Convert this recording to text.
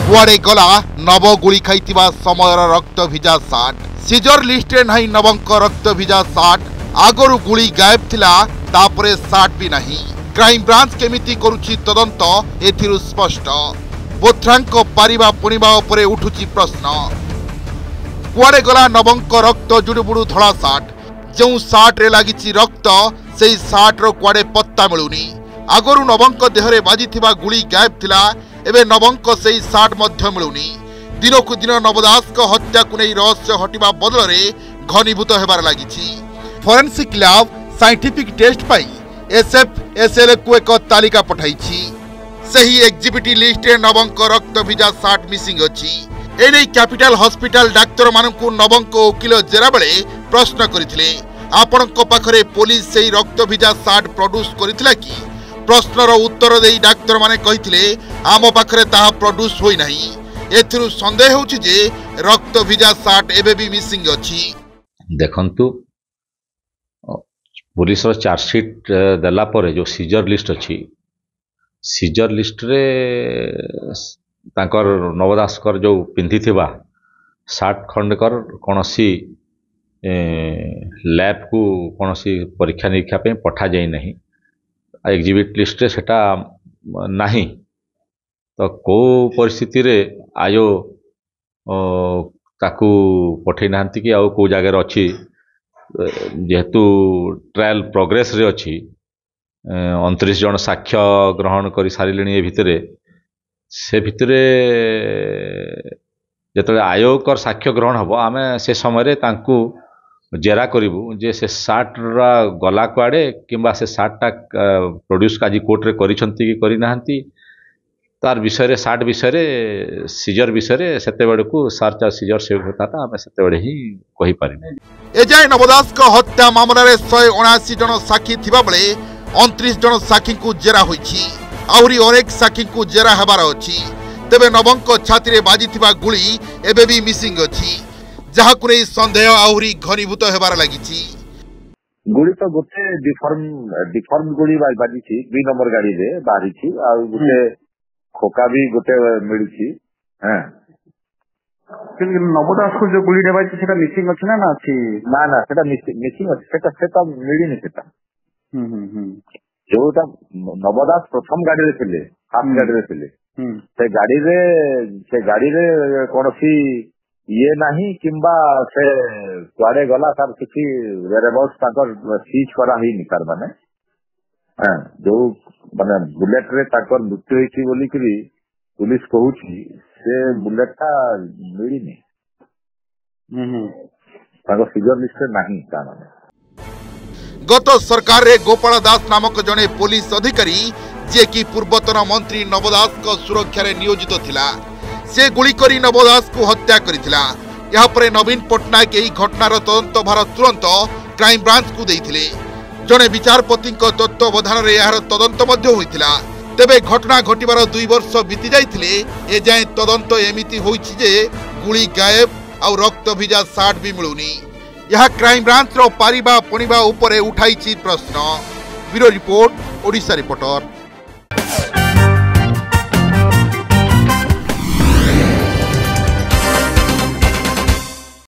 कुआड़े गला नव गुली खाइतिबा समयर रक्त भिजा सार्ट सीजर लिस्ट रे नहीं नवंक रक्त भिजा सार्ट आगरु गुली गायब थिला तापरे सार्ट भी नहीं क्राइम ब्रांच केमिति करूची तदंत एथिरु स्पष्ट बोथ्रांक पारिबा पुनिबा उपरे उठुची प्रश्न कुआड़े गला नवंक रक्त जुडुबुडु धड़ा सार्ट जो सार्ट रे लागिची रक्त सेई सार्ट रो कुआड़े पत्ता मिलुनी आगरु नवंक देहरे बाजिथिबा गुली गायब थिला एबे नवंक सेई सार्ट मध्य मिलुनी दिनकु दिन नवदास हत्या को नहीं रहस्य हटिबा बदल घनीभूत होबार लागिछि फोरेंसिक लैब साइंटिफिक टेस्ट पाई एसएफएसएल को एक तालिका पठाइछि सही एग्जिबिट लिस्ट रे नवंक रक्त भिजा सार्ट मिसिंग अछि एने कैपिटल हॉस्पिटल डाक्टर मानकु नवंक वकील जेरा बेले प्रश्न करथिले आपनक पाखरे पुलिस सेही रक्त भिजा सार्ट प्रोड्यूस करथिला कि प्रश्नर उत्तर देई डाक्टर माने कहिथिले आम पाखरे ताहा प्रोड्यूस होई नाही एथिरु संदेह होछि जे रक्त भिजा सार्ट एबे भी मिसिंग अछि देखंतु पुलिस रो चार्जशीट देला परे जो सीजर लिस्ट अछि सीजर लिस्ट रे तांकर नवदासकर जो पिंधिथिबा सार्ट खंडकर कोनसी लैब को कोनसी परीक्षा निरीक्षा पे पठा जाई नहीं एग्जिबिट लिस्ट रे सेटा नाही तो को परिस्थिति रे आयो ताकू पठे नांती कि आउ को जगह रे अछि जेहेतु ट्रायल प्रोग्रेस रे अछि 29 जन साक्ष्य ग्रहण करि सारिलेनी ए भितरे से भितरे जतले आयोग कर साक्ष्य ग्रहण हबो आमे से समय रे तांकू जेरा करिवु जे से 60 रा गला कुआडे किंबा से 60 टा प्रोड्यूस काजी कोर्ट रे करिसंती कि करि नांती तार विषय रे 60 विषय रे सीजर विषय रे सेते बेडे को सर्च आ सीजर से होताता आमे सेते बेडे ही कहि पारिने एजाय नवदास को हत्या मामला रे 179 जन साक्षी थिबा बेले 29 जन साक्षी को जेरा होईछि आउरी अनेक साक्षी को जेरा हेबार अछि तेबे नवंक छाती रे बाजिथिबा गुली एबे भी मिसिंग अछि जहा कुनै संदेह आउरी घनीभूत हेबार लागिछि गुली तो गोटे डिफॉर्म गुली बाजिछि 2 नंबर गाड़ी रे बारिछि आ गोटे खोका भी गोटे मिलुछि हां किन नवदास को जो गुली देबाइ सेटा मिसिंग अछि ना अछि ना सेटा मिसिंग अछि सेटा मिलिनि सेटा जोटा नवदास प्रथम गाड़ी रे थिले हाफ गाड़ी रे थिले से गाड़ी रे कोनसी ये नाही किंबा से कुआडे गला तार किछि वेरेबल्स ताकर सीज करा ही नि तार माने हां जो माने बुलेट रे ताकर मृत्यु होइछि बोली करी पुलिस कहूछि से बुलेट ता मिलिनि ताको सीजर लिस्ट रे नाही ता माने गत सरकार रे गोपाल दास नामक जने पुलिस अधिकारी जे कि पूर्वतन मंत्री नवदास को सुरक्षा रे नियोजित थिला से गुली करी नवदास को हत्या करिथिला यहाँ पर नवीन पटनायक यही घटनार तदंत भार तुरंत क्राइम ब्रांच को देइथिले जने विचारपति तत्वावधान रे यार तदंत मध्य होइथिला तेबे घटना घटिबार 2 वर्ष बीती जाइथिले ए जाय तदंत एमिति होइछि जे गुली गायब आ रक्त भिजा सार्ट भी मिलुनी यह क्राइम ब्रांच रो पारिबा पुनिबा उपरे उठाइछि प्रश्न ब्यूरो रिपोर्ट ओडिशा रिपोर्टर।